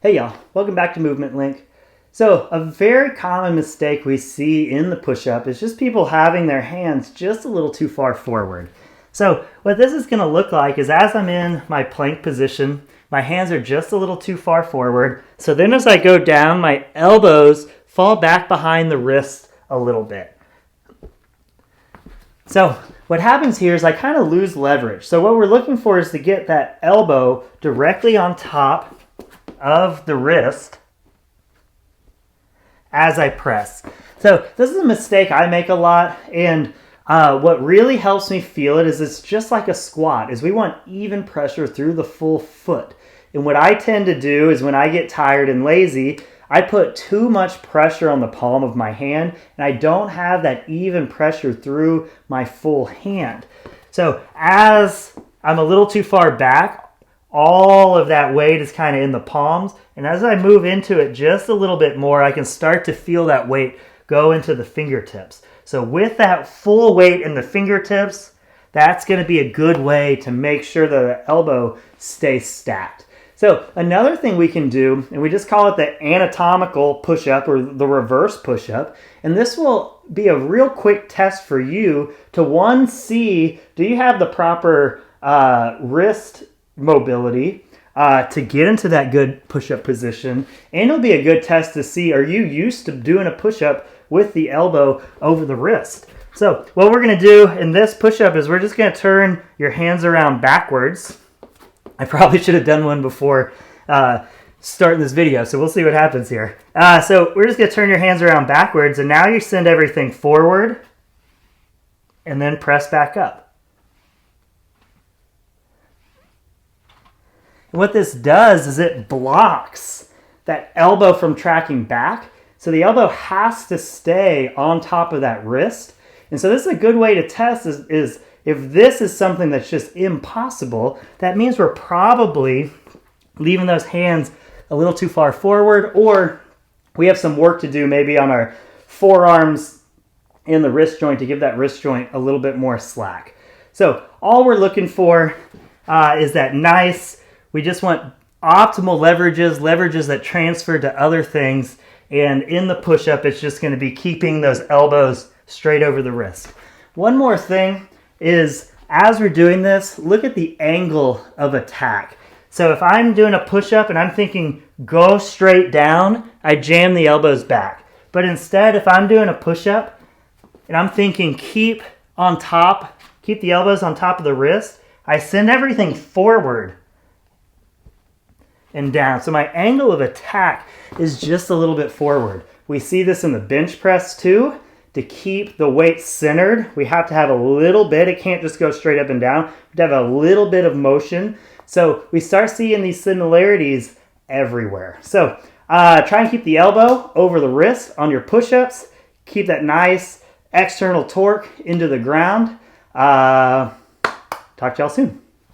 Hey y'all, welcome back to Movement Link. So a very common mistake we see in the push-up is just people having their hands just a little too far forward. So what this is going to look like is as I'm in my plank position, my hands are just a little too far forward. So then as I go down, my elbows fall back behind the wrist a little bit. So what happens here is I kind of lose leverage. So what we're looking for is to get that elbow directly on top of the wrist as I press. So this is a mistake I make a lot, and what really helps me feel it is it's just like a squat, is we want even pressure through the full foot. And what I tend to do is when I get tired and lazy, I put too much pressure on the palm of my hand, and I don't have that even pressure through my full hand. So as I'm a little too far back, all of that weight is kind of in the palms, and as I move into it just a little bit more, I can start to feel that weight go into the fingertips. So with that full weight in the fingertips, that's going to be a good way to make sure that the elbow stays stacked. So another thing we can do, and we just call it the anatomical push-up or the reverse push-up, and this will be a real quick test for you to see, do you have the proper wrist mobility to get into that good push-up position, and it'll be a good test to see, are you used to doing a push-up with the elbow over the wrist? So what we're going to do in this push-up is we're just going to turn your hands around backwards. I probably should have done one before starting this video, so we'll see what happens here. So we're just going to turn your hands around backwards, and now you send everything forward and then press back up. And what this does is it blocks that elbow from tracking back. So the elbow has to stay on top of that wrist. And so this is a good way to test is if this is something that's just impossible, that means we're probably leaving those hands a little too far forward, or we have some work to do maybe on our forearms in the wrist joint to give that wrist joint a little bit more slack. So all we're looking for is that nice, we just want optimal leverages that transfer to other things. And in the push-up, it's just going to be keeping those elbows straight over the wrist. One more thing is, as we're doing this, look at the angle of attack. So if I'm doing a push-up and I'm thinking go straight down, I jam the elbows back. But instead, if I'm doing a push-up and I'm thinking keep the elbows on top of the wrist, I send everything forward and down. So my angle of attack is just a little bit forward. We see this in the bench press too. To keep the weight centered, we have to have a little bit. It can't just go straight up and down. We have to have a little bit of motion. So we start seeing these similarities everywhere. So try and keep the elbow over the wrist on your push-ups. Keep that nice external torque into the ground. Talk to y'all soon.